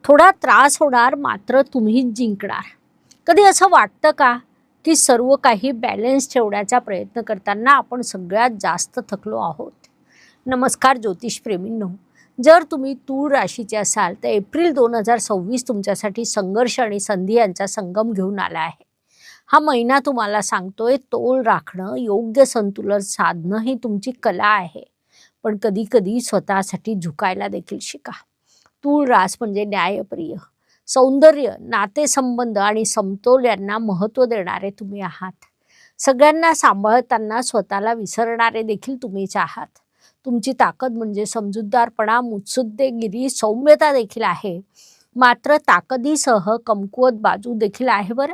थोडा त्रास होणार, मात्र तुम्हीच जिंकणार. कधी असं वाटतं का की सर्व काही बॅलन्स ठेवण्याचा प्रयत्न करताना आपण सगळ्यात जास्त थकलो आहोत? नमस्कार ज्योतिषप्रेमींनो, जर तुम्ही तूळ राशीचे असाल तर एप्रिल 2026 तुमच्यासाठी संघर्ष आणि संधी यांचा संगम घेऊन आला आहे. हा महिना तुम्हाला सांगतोय तोल राखणं, योग्य संतुलन साधणं ही तुमची कला आहे. पण कधी कधी स्वतःसाठी झुकायला देखील शिका. तूळ रास म्हणजे न्यायप्रिय, सौंदर्य, नातेसंबंध आणि समतोल यांना महत्त्व देणारे तुम्ही आहात. सगळ्यांना सांभाळताना स्वतःला विसरणारे देखील तुम्हीच आहात. तुमची ताकद म्हणजे समजूतदारपणा, मुत्सुद्देगिरी, सौम्यता देखील आहे. मात्र ताकदीसह कमकुवत बाजू देखील आहे बरं.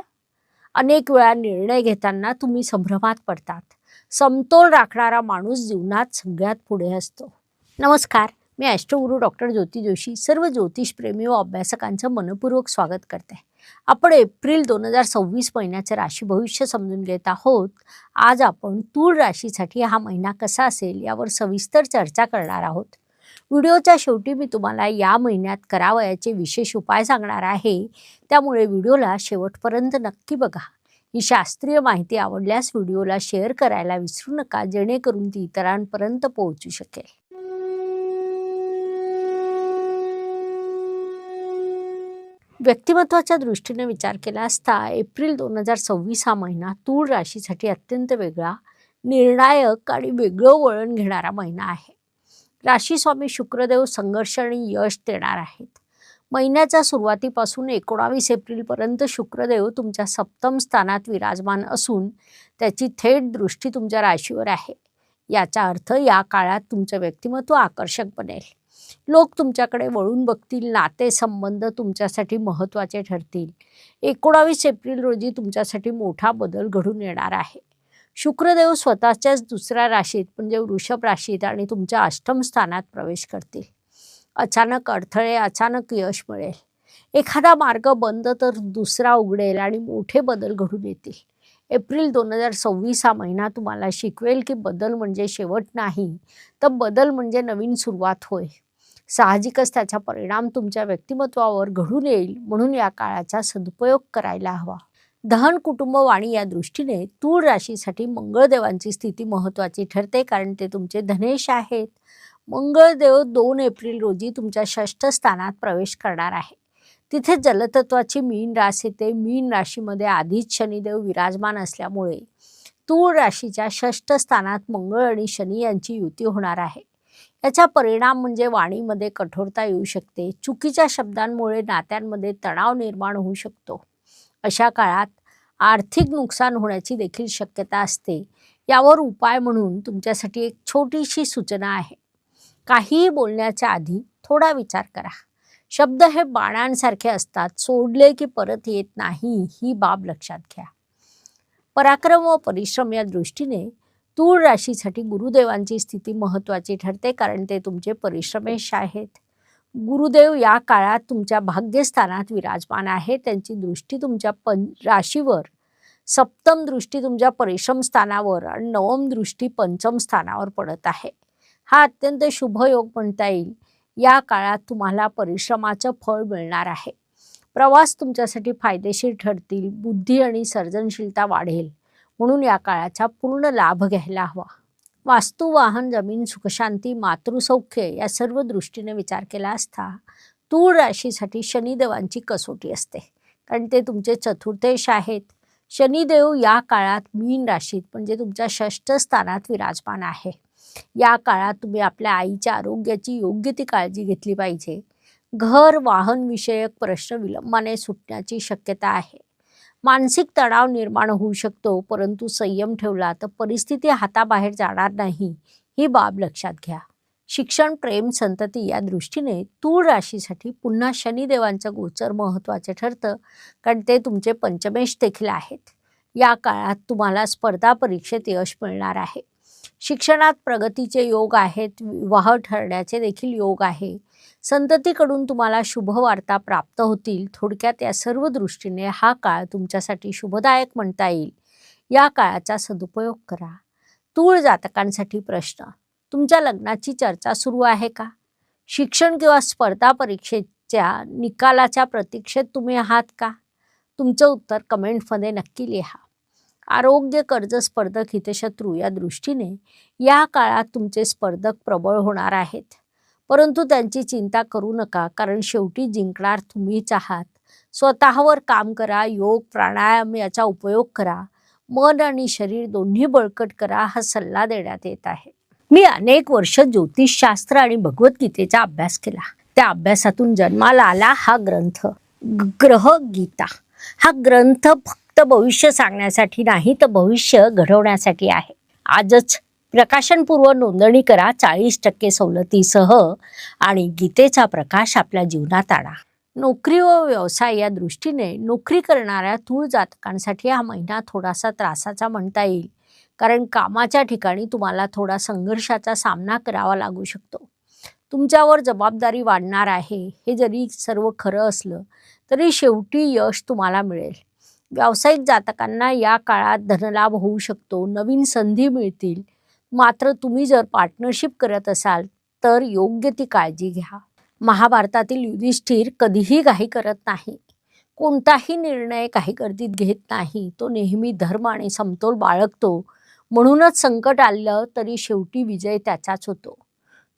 अनेक वेळा निर्णय घेताना तुम्ही संभ्रमात पडतात. समतोल राखणारा माणूस जीवनात सगळ्यात पुढे असतो. नमस्कार, मी ॲस्ट्रोगुरू डॉक्टर ज्योती जोशी सर्व ज्योतिषप्रेमी व अभ्यासकांचं मनपूर्वक स्वागत करते. आपण एप्रिल 2026 महिन्याचं राशी भविष्य समजून घेत आहोत. आज आपण तूळ राशीसाठी हा महिना कसा असेल यावर सविस्तर चर्चा करणार आहोत. व्हिडिओच्या शेवटी मी तुम्हाला या महिन्यात करावयाचे विशेष उपाय सांगणार आहे, त्यामुळे व्हिडिओला शेवटपर्यंत नक्की बघा. ही शास्त्रीय माहिती आवडल्यास व्हिडिओला शेअर करायला विसरू नका, जेणेकरून ती इतरांपर्यंत पोहोचू शकेल. व्यक्तिमत्वाच्या दृष्टीने विचार केला असता एप्रिल 2026 हा महिना तूळ राशीसाठी अत्यंत वेगळा, निर्णायक आणि वेगळं वळण घेणारा महिना आहे. राशी स्वामी शुक्रदेव संघर्ष आणि यश देणार आहेत. महिन्याच्या सुरुवातीपासून 19 एप्रिलपर्यंत शुक्रदेव तुमच्या सप्तम स्थानात विराजमान असून त्याची थेट दृष्टी तुमच्या राशीवर आहे. याचा अर्थ या काळात तुमचं व्यक्तिमत्व आकर्षक बनेल. लोक तुमच्याकडे वळून बघतील, नातेसंबंध तुमच्यासाठी महत्त्वाचे ठरतील. 19 एप्रिल रोजी तुमच्यासाठी मोठा बदल घडून येणार आहे. शुक्रदेव स्वतःच्याच दुसऱ्या राशीत म्हणजे वृषभ राशीत आणि तुमच्या अष्टम स्थानात प्रवेश करतील. अचानक अडथळे, अचानक यश मिळेल. एखादा मार्ग बंद तर दुसरा उघडेल आणि मोठे बदल घडून येतील. एप्रिल 2026 हा महिना तुम्हाला शिकवेल की बदल म्हणजे शेवट नाही, तर बदल म्हणजे नवीन सुरुवात होय. साहजिकच त्याचा परिणाम तुमच्या व्यक्तिमत्वावर घडून येईल, म्हणून या काळाचा सदुपयोग करायला हवा. दहन कुटुंब वाणी या दृष्टीने तूळ राशीसाठी मंगळदेवांची स्थिती महत्त्वाची ठरते, कारण ते तुमचे धनेश आहेत. मंगळदेव 2 एप्रिल रोजी तुमच्या षष्ठ स्थानात प्रवेश करणार आहे. तिथे जलतत्वाची मीन रास येते. मीन राशीमध्ये आधीच शनिदेव विराजमान असल्यामुळे तूळ राशीच्या षष्ठ स्थानात मंगळ आणि शनी यांची युती होणार आहे. याचा परिणाम म्हणजे वाणीमध्ये कठोरता येऊ शकते. चुकीच्या शब्दांमुळे नात्यांमध्ये तणाव निर्माण होऊ शकतो. अशा काळात आर्थिक नुकसान होण्याची देखील शक्यता असते. यावर उपाय म्हणून तुमच्यासाठी एक छोटीशी सूचना आहे. काहीही बोलण्याच्या आधी थोडा विचार करा. शब्द हे बाणांसारखे असतात, सोडले की परत येत नाही, ही बाब लक्षात घ्या. पराक्रम व परिश्रम या दृष्टीने तूळ राशीसाठी गुरुदेवांची स्थिती महत्त्वाची ठरते, कारण ते तुमचे परिश्रमेश आहेत. गुरुदेव या काळात तुमच्या भाग्यस्थानात विराजमान आहे. त्यांची दृष्टी तुमच्या राशीवर, सप्तम दृष्टी तुमच्या परिश्रम स्थानावर आणि नवम दृष्टी पंचम स्थानावर पडत आहे. हा अत्यंत शुभ योग म्हणता येईल. या काळात तुम्हाला परिश्रमाचं फळ मिळणार आहे. प्रवास तुमच्यासाठी फायदेशीर ठरतील. बुद्धी आणि सर्जनशीलता वाढेल, म्हणून या काळाचा पूर्ण लाभ घ्यायला हवा. वास्तू, वाहन, जमीन, सुखशांती, मातृसौख्य या सर्व दृष्टीने विचार केला असता तूळ राशीसाठी शनिदेवांची कसोटी असते, कारण ते तुमचे चतुर्थेश आहेत. शनिदेव या काळात मीन राशीत म्हणजे तुमच्या षष्ठ स्थानात विराजमान आहे. या काळात तुम्ही आपल्या आईच्या आरोग्याची योग्य ती काळजी घेतली पाहिजे. घर, वाहन विषयक प्रश्न विलंबाने सुटण्याची शक्यता आहे. मानसिक तणाव निर्माण होऊ शकतो, परंतु संयम ठेवला तर परिस्थिती हाताबाहेर जाणार नाही, ही बाब लक्षात घ्या. शिक्षण, प्रेम, संतती या दृष्टीने तूळ राशीसाठी पुन्हा शनिदेवांचं गोचर महत्त्वाचे ठरतं, कारण ते तुमचे पंचमेश देखील आहेत. या काळात तुम्हाला स्पर्धा परीक्षेत यश मिळणार आहे. शिक्षणात प्रगतीचे योग आहेत. विवाह ठरण्याचे देखील योग आहे. संततीकडून तुम्हाला शुभवार्ता प्राप्त होतील. थोडक्यात या सर्व दृष्टीने हा काळ तुमच्यासाठी शुभदायक म्हणता येईल. या काळाचा सदुपयोग करा. तूळ जातकांसाठी प्रश्न: तुमच्या लग्नाची चर्चा सुरू आहे का? शिक्षण किंवा स्पर्धा परीक्षेत परीक्षेच्या निकालाच्या प्रतीक्षेत तुम्ही आहात का? तुमचं उत्तर कमेंटमध्ये नक्की लिहा. आरोग्य, कर्ज, स्पर्धक, हितशत्रू या दृष्टीने या काळात तुमचे स्पर्धक प्रबळ होणार आहेत. परंतु त्यांची चिंता करू नका, कारण शेवटी जिंकणार तुम्हीच आहात. स्वतःवर काम करा, योग, प्राणायाम याचा उपयोग करा. मन आणि शरीर दोन्ही बळकट करा, हा सल्ला देण्यात येत आहे. मी अनेक वर्ष ज्योतिषशास्त्र आणि भगवद्गीतेचा अभ्यास केला. त्या अभ्यासातून जन्माला आला हा ग्रंथ, ग्रह गीता. हा ग्रंथ फक्त भविष्य सांगण्यासाठी नाही, तर भविष्य घडवण्यासाठी आहे. आजच प्रकाशनपूर्व नोंदणी करा 40% सवलतीसह आणि गीतेचा प्रकाश आपल्या जीवनात आणा. नोकरी व व्यवसाय या दृष्टीने नोकरी करणाऱ्या तूळ जातकांसाठी हा महिना थोडासा त्रासाचा म्हणता येईल, कारण कामाच्या ठिकाणी तुम्हाला थोडा संघर्षाचा सामना करावा लागू शकतो. तुमच्यावर जबाबदारी वाढणार आहे. हे जरी सर्व खरं असलं तरी शेवटी यश तुम्हाला मिळेल. व्यावसायिक जातकांना या काळात धनलाभ होऊ शकतो, नवीन संधी मिळतील. मात्र तुम्ही जर पार्टनरशिप करत असाल तर योग्य ती काळजी घ्या. महाभारतातील युधिष्ठिर कधीही घाई करत नाही. कोणताही निर्णय काही गर्दीत घेत नाही. तो नेहमी धर्म आणि समतोल बाळगतो. म्हणूनच संकट आलं तरी शेवटी विजय त्याचाच होतो.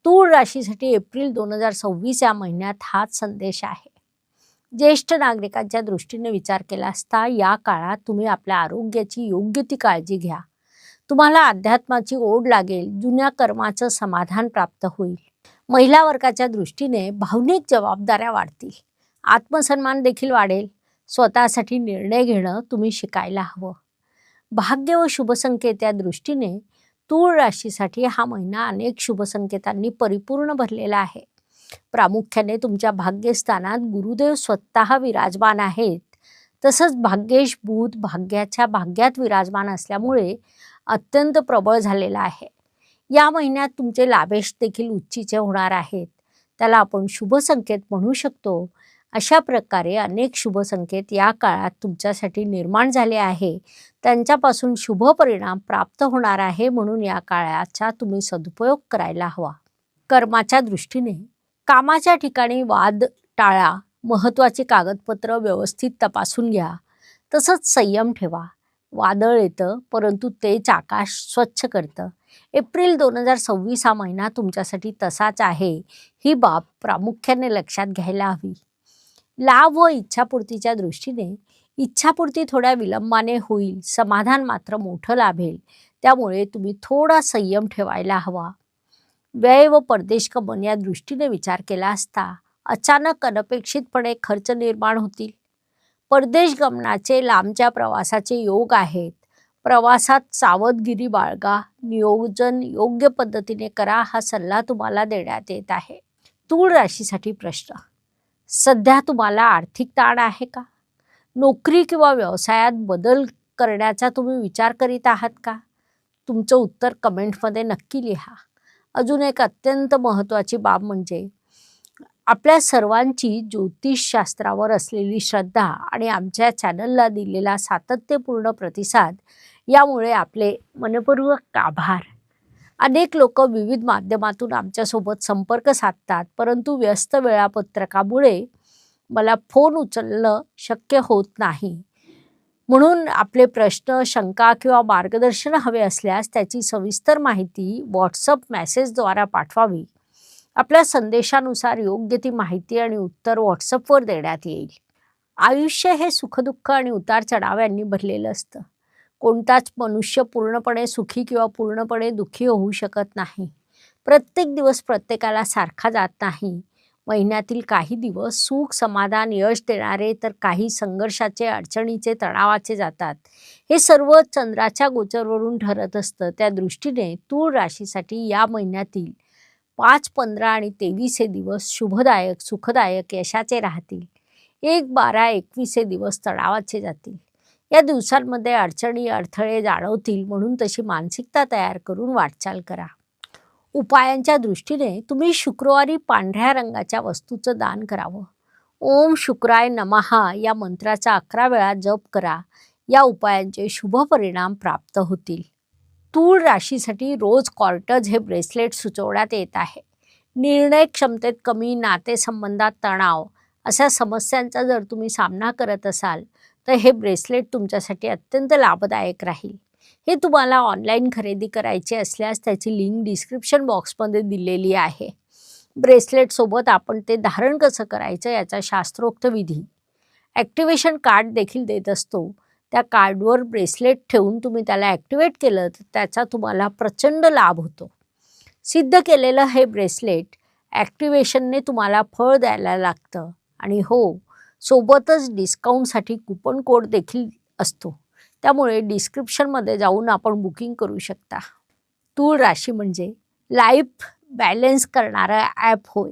तूळ राशीसाठी एप्रिल 2026 या महिन्यात हाच संदेश आहे. ज्येष्ठ नागरिकांच्या दृष्टीने विचार केला असता या काळात तुम्ही आपल्या आरोग्याची योग्य ती काळजी घ्या. तुम्हाला अध्यात्माची ओढ लागेल. जुन्या कर्माचं समाधान प्राप्त होईल. महिला वर्गाच्या दृष्टीने भावनिक जबाबदाऱ्या वाढतील. आत्मसन्मान देखील वाढेल. स्वतःसाठी निर्णय घेणं तुम्ही शिकायला हवं. भाग्य व शुभसंकेत या दृष्टीने तूळ राशीसाठी हा महिना अनेक शुभसंकेतांनी परिपूर्ण भरलेला आहे. प्रामुख्याने तुमच्या भाग्यस्थानात गुरुदेव स्वतः विराजमान आहेत. तसंच भाग्येश बुध भाग्याच्या भाग्यात विराजमान असल्यामुळे अत्यंत प्रबळ झालेला आहे. या महिन्यात तुमचे लाभेश देखील उच्चीचे होणार आहेत. त्याला आपण शुभ संकेत म्हणू शकतो. अशा प्रकारे अनेक शुभ संकेत या काळात तुमच्यासाठी निर्माण झाले आहे. त्यांच्यापासून शुभ परिणाम प्राप्त होणार आहे. म्हणून या काळाचा तुम्ही सदुपयोग करायला हवा. कर्माच्या दृष्टीने कामाच्या ठिकाणी वाद टाळा. महत्त्वाची कागदपत्र व्यवस्थित तपासून घ्या. तसंच संयम ठेवा. वादळ येतं परंतु तेच आकाश स्वच्छ करतं. एप्रिल 2026 हा महिना तुमच्यासाठी तसाच आहे. ही बाब प्रामुख्याने लक्षात घ्यायला हवी. लाभ व इच्छापूर्तीच्या दृष्टीने इच्छापूर्ती थोड्या विलंबाने होईल. समाधान मात्र मोठं लाभेल. त्यामुळे तुम्ही थोडा संयम ठेवायला हवा. व्यय व परदेश गमन या दृष्टीने विचार केला असता अचानक अनपेक्षितपणे खर्च निर्माण होतील. परदेश गमनाचे लांबच्या प्रवासाचे योग आहेत. प्रवासात सावधगिरी बाळगा. नियोजन योग्य पद्धतीने करा, हा सल्ला तुम्हाला देण्यात येत आहे. तूळ राशीसाठी प्रश्न: सध्या तुम्हाला आर्थिक ताण आहे का? नोकरी किंवा व्यवसायात बदल करण्याचा तुम्ही विचार करीत आहात का? तुमचं उत्तर कमेंटमध्ये नक्की लिहा. अजून एक अत्यंत महत्त्वाची बाब म्हणजे आपल्या सर्वांची ज्योतिषशास्त्रावर असलेली श्रद्धा आणि आमच्या चॅनलला दिलेला सातत्यपूर्ण प्रतिसाद, यामुळे आपले मनपूर्वक आभार. अनेक लोक विविध माध्यमातून आमच्यासोबत संपर्क साधतात, परंतु व्यस्त वेळापत्रकामुळे मला फोन उचलणं शक्य होत नाही. म्हणून आपले प्रश्न, शंका किंवा मार्गदर्शन हवे असल्यास त्याची सविस्तर माहिती व्हॉट्सअप मेसेजद्वारा पाठवावी. आपल्या संदेशानुसार योग्य ती माहिती आणि उत्तर व्हॉट्सअपवर देण्यात येईल. आयुष्य हे सुखदुःख आणि उतार चढाव यांनी भरलेलं असतं. कोणताच मनुष्य पूर्णपणे सुखी किंवा पूर्णपणे दुःखी होऊ शकत नाही. प्रत्येक दिवस प्रत्येकाला सारखा जात नाही. महिन्यातील काही दिवस सुख, समाधान, यश देणारे तर काही संघर्षाचे, अडचणीचे, तणावाचे जातात. हे सर्व चंद्राच्या गोचरवरून ठरत असतं. त्या दृष्टीने तूळ राशीसाठी या महिन्यातील 5, 15 आणि 23 हे दिवस शुभदायक, सुखदायक, यशाचे राहतील. 1, 12, 21 हे दिवस तणावाचे जातील. या दिवसांमध्ये अडचणी, अडथळे जाणवतील. म्हणून तशी मानसिकता तयार करून वाटचाल करा. उपायांच्या दृष्टीने तुम्ही शुक्रवारी पांढऱ्या रंगाच्या वस्तूचं दान करावं. ओम शुक्राय नमः या मंत्राचा 11 वेळा जप करा. या उपायांचे शुभ परिणाम प्राप्त होतील. तूळ राशीसाठी रोज क्वार्टज हे ब्रेसलेट सुचवण्यात येत आहे. निर्णय क्षमतेत कमी, नातेसंबंधात तणाव अशा समस्यांचा जर तुम्ही सामना करत असाल तर हे ब्रेसलेट तुमच्यासाठी अत्यंत लाभदायक राहील. हे तुम्हाला ऑनलाईन खरेदी करायचे असल्यास त्याची लिंक डिस्क्रिप्शन बॉक्समध्ये दिलेली आहे. ब्रेसलेटसोबत आपण ते धारण कसं करायचं याचा शास्त्रोक्त विधी, ॲक्टिवेशन कार्ड देखील देत असतो. त्या कार्डवर ब्रेसलेट ठेवून तुम्ही त्याला ॲक्टिवेट केलं तर त्याचा तुम्हाला प्रचंड लाभ होतो. सिद्ध केलेलं हे ब्रेसलेट ॲक्टिवेशनने तुम्हाला फळ द्यायला लागतं आणि हो, सोबतच डिस्काउंटसाठी कुपन कोड देखील असतो. त्यामुळे डिस्क्रिप्शनमध्ये जाऊन आपण बुकिंग करू शकता. तूळ राशी म्हणजे लाईफ बॅलन्स करणारा ॲप होय.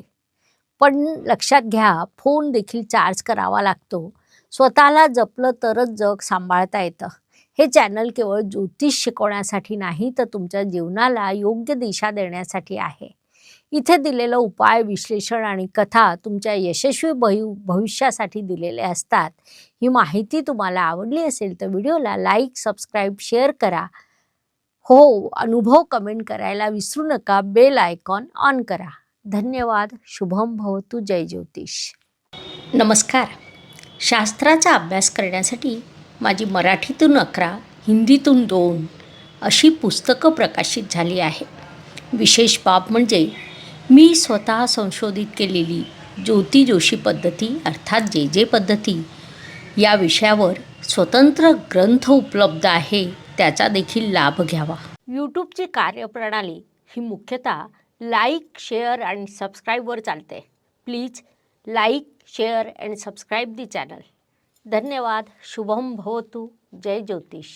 पण लक्षात घ्या, फोन देखील चार्ज करावा लागतो. स्वतःला जपलं तरच जग सांभाळता येतं. हे चॅनल केवळ ज्योतिष शिकवण्यासाठी नाही तर तुमच्या जीवनाला योग्य दिशा देण्यासाठी आहे. इथे दिलेलं उपाय, विश्लेषण आणि कथा तुमच्या यशस्वी भविष्यासाठी दिलेले असतात. ही माहिती तुम्हाला आवडली असेल तर व्हिडिओला लाईक, सबस्क्राईब, शेअर करा. हो, अनुभव कमेंट करायला विसरू नका. बेल आयकॉन ऑन करा. धन्यवाद. शुभम भवतु. जय ज्योतिष. नमस्कार. शास्त्राचा अभ्यास करण्यासाठी माझी मराठीतून 11, हिंदीतून 2 अशी पुस्तकं प्रकाशित झाली आहे. विशेष बाब म्हणजे मी स्वतः संशोधित केलेली ज्योती जोशी पद्धती अर्थात जे पद्धती या विषयावर स्वतंत्र ग्रंथ उपलब्ध आहे. त्याचा देखील लाभ घ्यावा. यूट्यूबची कार्यप्रणाली ही मुख्यतः लाईक, शेअर आणि सबस्क्राईबवर चालते. Please like, share and subscribe the channel. धन्यवाद. शुभम भवतु. जय ज्योतिष.